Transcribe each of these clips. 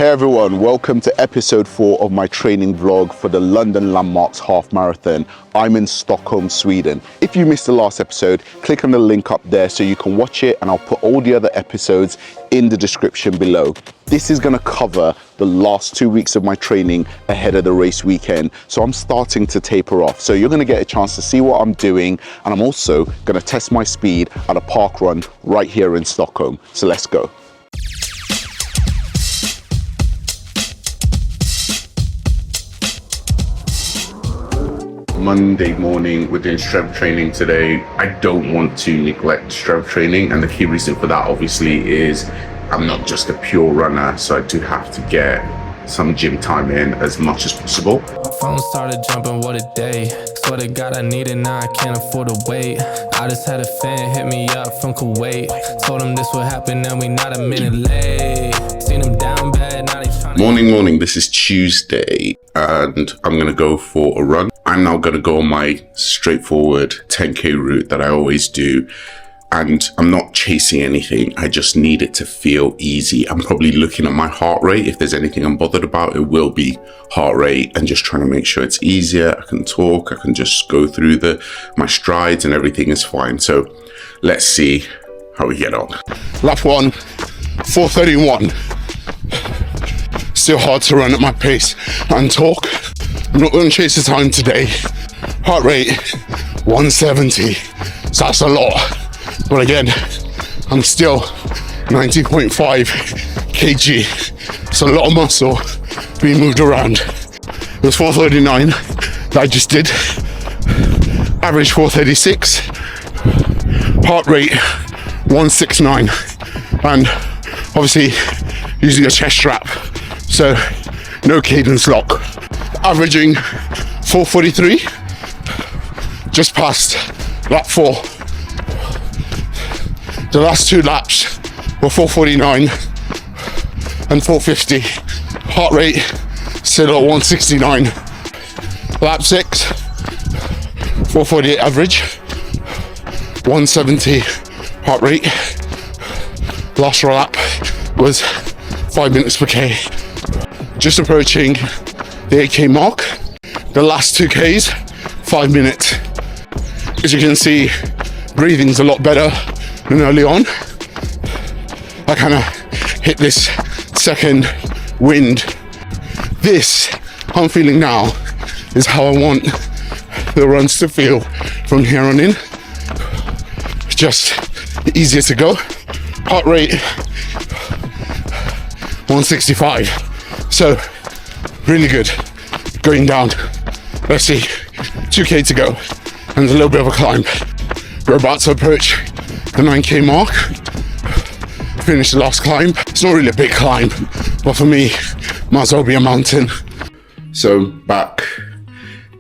Hey everyone, welcome to episode 4 of my training vlog for the London Landmarks Half Marathon. I'm in Stockholm, Sweden. If you missed the last episode, click on the link up there so you can watch it, and I'll put all the other episodes in the description below. This is going to cover the last 2 weeks of my training ahead of the race weekend. So I'm starting to taper off. So you're going to get a chance to see what I'm doing, and I'm also going to test my speed at a parkrun right here in Stockholm. So let's go. Monday morning, we're doing strength training today. I don't want to neglect strength training, and the key reason for that obviously is I'm not just a pure runner, so I do have to get some gym time in as much as possible. Phone started jumping, what a day. Swear to God I need it now, I can't afford to wait. I just had a fan hit me up from Kuwait. Told him this would happen and we not a minute late. Seen him down bad, now they trying to... Morning, this is Tuesday and I'm gonna go for a run. I'm now gonna go on my straightforward 10k route that I always do. And I'm not chasing anything, I just need it to feel easy. I'm probably looking at my heart rate. If there's anything I'm bothered about, it will be heart rate, and just trying to make sure it's easier. I can talk, I can just go through my strides and everything is fine. So let's see how we get on. Lap 1, 4:31. Still hard to run at my pace and talk. I'm not gonna chase the time today. Heart rate, 170, so that's a lot. But again, I'm still 90.5 kg. So a lot of muscle being moved around. It was 4:39 that I just did. Average 4:36. Heart rate 169. And obviously using a chest strap. So no cadence lock. Averaging 4:43. Just past lap 4. The last 2 laps were 4:49 and 4:50. Heart rate still at 169. Lap 6, 4:48 average, 170 heart rate. Last lap was 5 minutes per K. Just approaching the 8k mark. The last 2Ks, 5 minutes. As you can see, breathing's a lot better than early on. I kind of hit this second wind. This I'm feeling now is how I want the runs to feel from here on in. Just easier to go. Heart rate 165. So really good. Going down. Let's see. 2k to go and a little bit of a climb. We're about to approach the 9k mark. Finish the last climb. It's not really a big climb, but for me, might as well be a mountain. So back,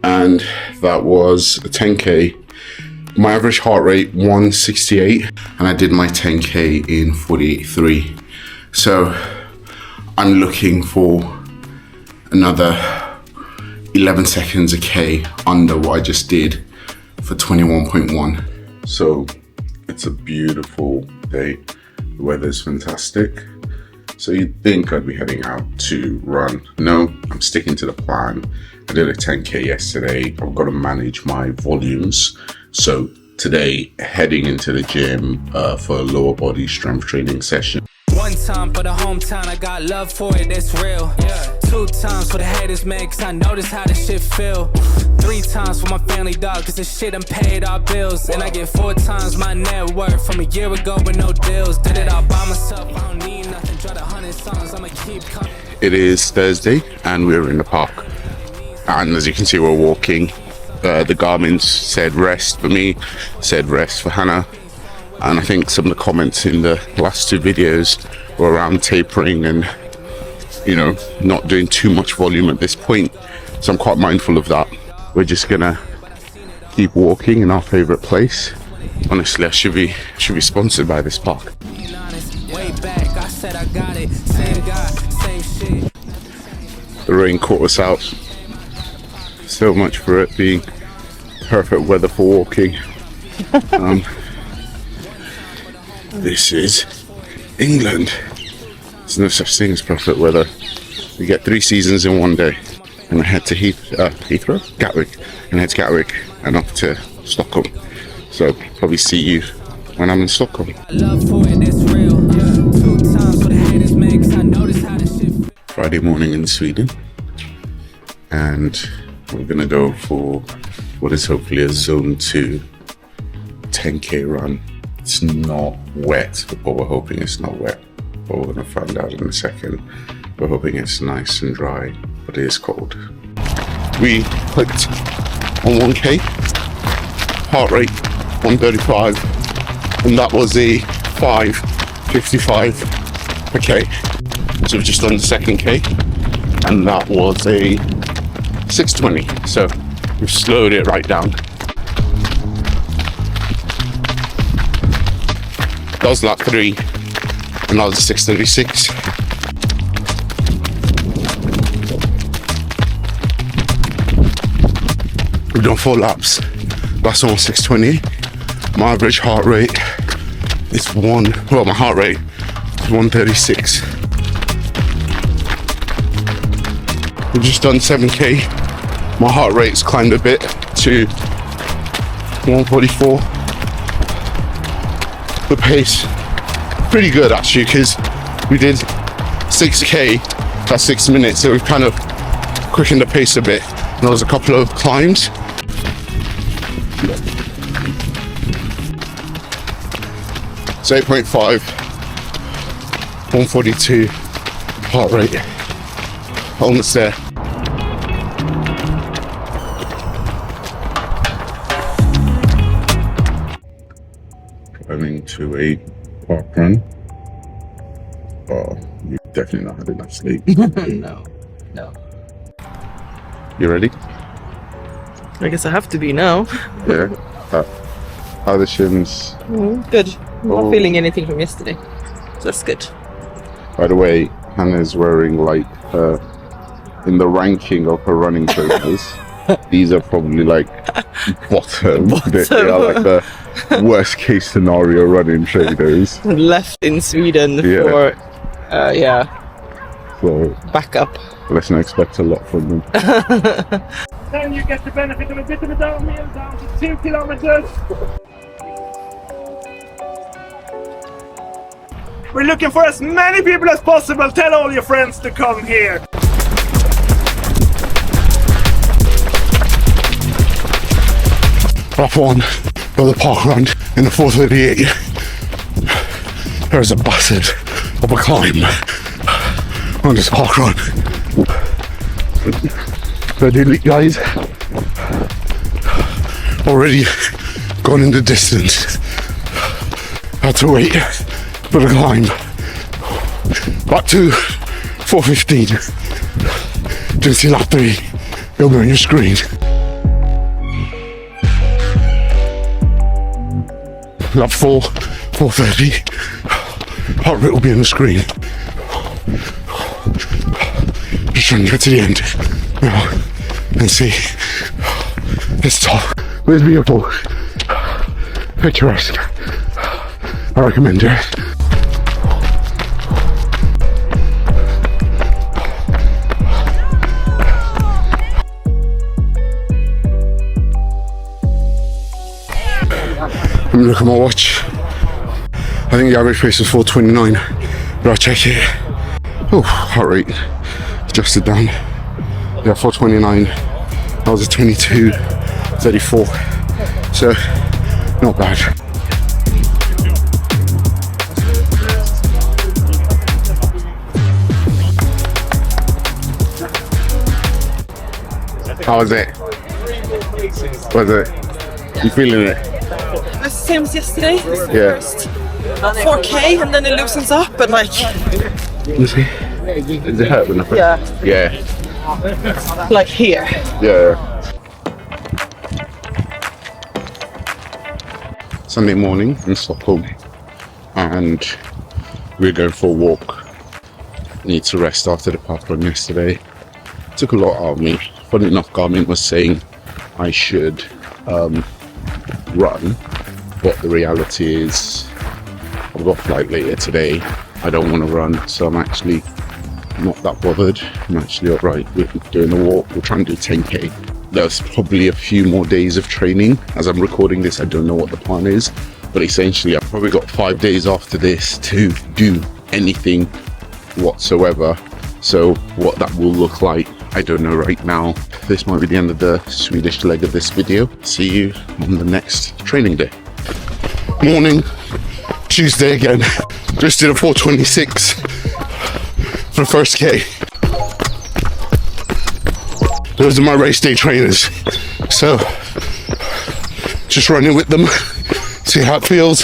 and that was a 10k. My average heart rate 168, and I did my 10k in 48.3. So I'm looking for another 11 seconds a k under what I just did for 21.1. So it's a beautiful day. The weather's fantastic. So you'd think I'd be heading out to run. No, I'm sticking to the plan. I did a 10k yesterday. I've got to manage my volumes. So today, heading into the gym for a lower body strength training session. One time for the hometown, I got love for it, that's real. 2 times for the haters, man, cause I notice how this shit feel. 3 times for my family, dog, cause this shit done paid our bills. And I get 4 times my net worth from a year ago with no deals. Did it all by myself, I don't need nothing. Tried 100 songs, I'ma keep coming. It is Thursday and we're in the park. And as you can see, we're walking. The Garmin's said rest for me, said rest for Hannah. And I think some of the comments in the last 2 videos were around tapering and, you know, not doing too much volume at this point. So I'm quite mindful of that. We're just gonna keep walking in our favorite place. Honestly, I should be sponsored by this park. The rain caught us out. So much for it being perfect weather for walking. This is England. There's no such thing as perfect weather. We get 3 seasons in one day. And I head to Heathrow? Gatwick. And head to Gatwick and up to Stockholm. So probably see you when I'm in Stockholm. Friday morning in Sweden. And we're gonna go for what is hopefully a zone 2 10k run. It's not wet, but we're hoping it's not wet. But we're gonna find out in a second. We're hoping it's nice and dry, but it is cold. We clicked on 1k, heart rate 135, and that was a 5:55 per k. So we've just done the second k, and that was a 6:20. So we've slowed it right down. That was lap 3, and that was a 6:36. We've done 4 laps. Last one was 6:20. My average heart rate is my heart rate is 136. We've just done 7k. My heart rate's climbed a bit to 144. The pace, pretty good actually, because we did 6k at 6 minutes, so we've kind of quickened the pace a bit. And there was a couple of climbs. It's 8.5, 142 heart rate, almost there. Driving to a Parkrun. Oh, you definitely not had enough sleep. No. You ready? I guess I have to be now. Yeah. How are the shims? Good. I'm not feeling anything from yesterday. So that's good. By the way, Hannah's wearing like in the ranking of her running trainers. These are probably like bottom. They are like the worst case scenario running trainers. Left in Sweden for So backup. let's not expect a lot from them. Then you get the benefit of a bit of a downhill down to 2 kilometers. We're looking for as many people as possible. Tell all your friends to come here. Lap 1 of the Parkrun in the 4:38. There's a bastard of a climb on this Parkrun. The elite guys already gone in the distance. Had to wait for the climb. Lap 2, 4:15. Didn't see lap 3. It'll be on your screen. Lap 4, 4:30. Heart rate will be on the screen. Just trying to get to the end now and see this top. It's beautiful, picturesque. I recommend it. Let me look at my watch. I think the average pace was 4:29, but I'll check it. Oh, heart rate adjusted down. Yeah, 4:29. That was a 22:34. So, not bad. How was it? Was it? You feeling it? It's the same as yesterday. Yeah. First 4k and then it loosens up, but like. Let me see. Does it hurt when I press? Yeah. Yeah. Like here. Yeah. Sunday morning in Stockholm, and we're going for a walk. Need to rest after the Parkrun yesterday. Took a lot out of me. Funny enough, Garmin was saying I should run, but the reality is I've got a flight later today. I don't want to run, so I'm actually not that bothered. I'm actually alright with doing the walk. We're trying to do 10k. There's probably a few more days of training. As I'm recording this, I don't know what the plan is, but essentially I've probably got 5 days after this to do anything whatsoever. So what that will look like, I don't know right now. This might be the end of the Swedish leg of this video. See you on the next training day. Morning, Tuesday again. Just did a 4:26 for the first K. Those are my race day trainers. So just running with them, see how it feels.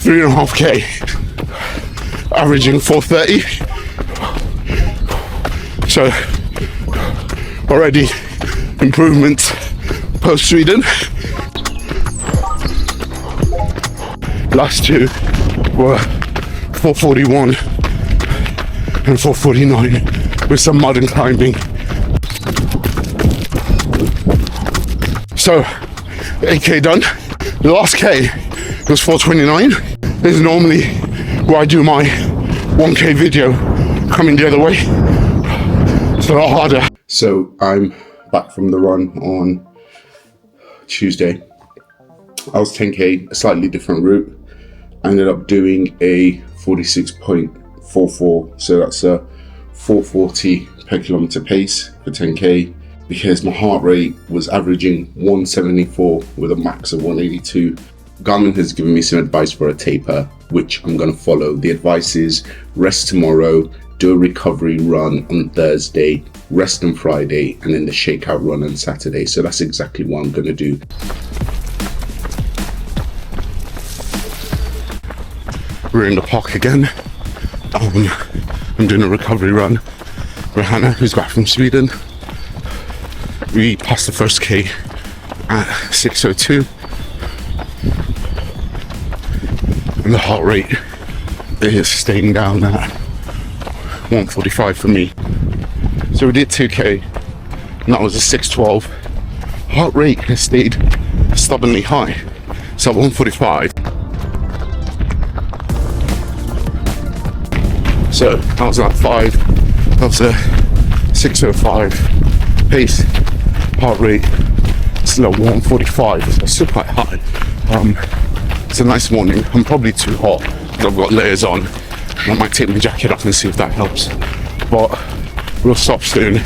3.5K, averaging 4:30. So already improvements post Sweden. Last two were 4:41 and 4:49 with some mud and climbing. So 8K done. The last K was 4:29. This is normally where I do my 1K video, coming the other way. It's a lot harder. So I'm back from the run on Tuesday. I was 10K, a slightly different route. I ended up doing a 46.44, so that's a 440 per kilometer pace for 10K, because my heart rate was averaging 174 with a max of 182. Garmin has given me some advice for a taper, which I'm going to follow. The advice is rest tomorrow, do a recovery run on Thursday, rest on Friday, and then the shakeout run on Saturday. So that's exactly what I'm going to do. We're in the park again. I'm doing a recovery run with Hannah, who's back from Sweden. We passed the first K at 6:02. And the heart rate is staying down at 145 for me. So we did 2K, and that was a 6:12. Heart rate has stayed stubbornly high, so 145. So that was at 5, that was a 6:05 pace. Heart rate still at 145, so it's still quite high. It's a nice morning. I'm probably too hot, but I've got layers on. I might take my jacket off and see if that helps, but we'll stop soon.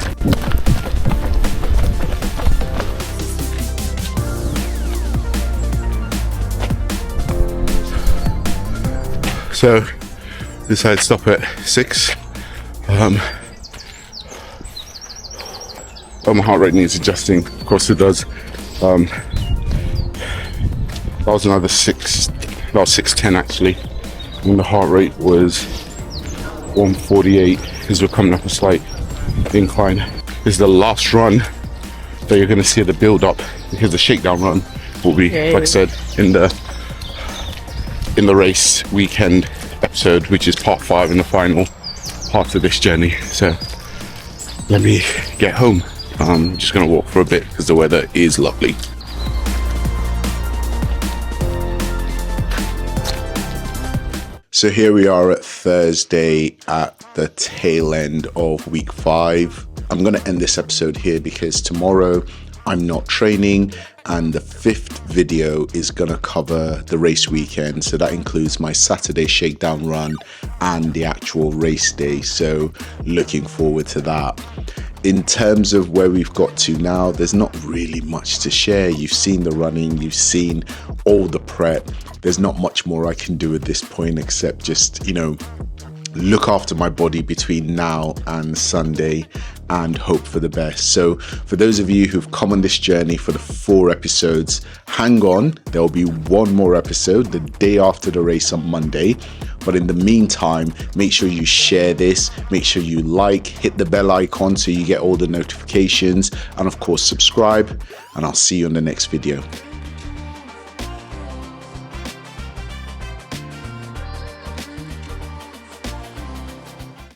So decided to stop at 6. My heart rate needs adjusting, of course it does. That was another 6:10 actually, and the heart rate was 148 because we're coming up a slight incline. This is the last run that you're going to see the build up, because the shakedown run will be, like I said, in the race weekend episode, which is part 5 in the final part of this journey. So let me get home. I'm just going to walk for a bit because the weather is lovely. So here we are at Thursday at the tail end of week 5. I'm going to end this episode here because tomorrow I'm not training, and the 5th video is going to cover the race weekend. So that includes my Saturday shakedown run and the actual race day. So looking forward to that. In terms of where we've got to now, there's not really much to share. You've seen the running, you've seen all the prep. There's not much more I can do at this point except just, look after my body between now and Sunday and hope for the best. So for those of you who've come on this journey for the 4 episodes, hang on, there'll be one more episode the day after the race on Monday. But in the meantime, make sure you share this, make sure you like, hit the bell icon so you get all the notifications, and of course subscribe, and I'll see you in the next video.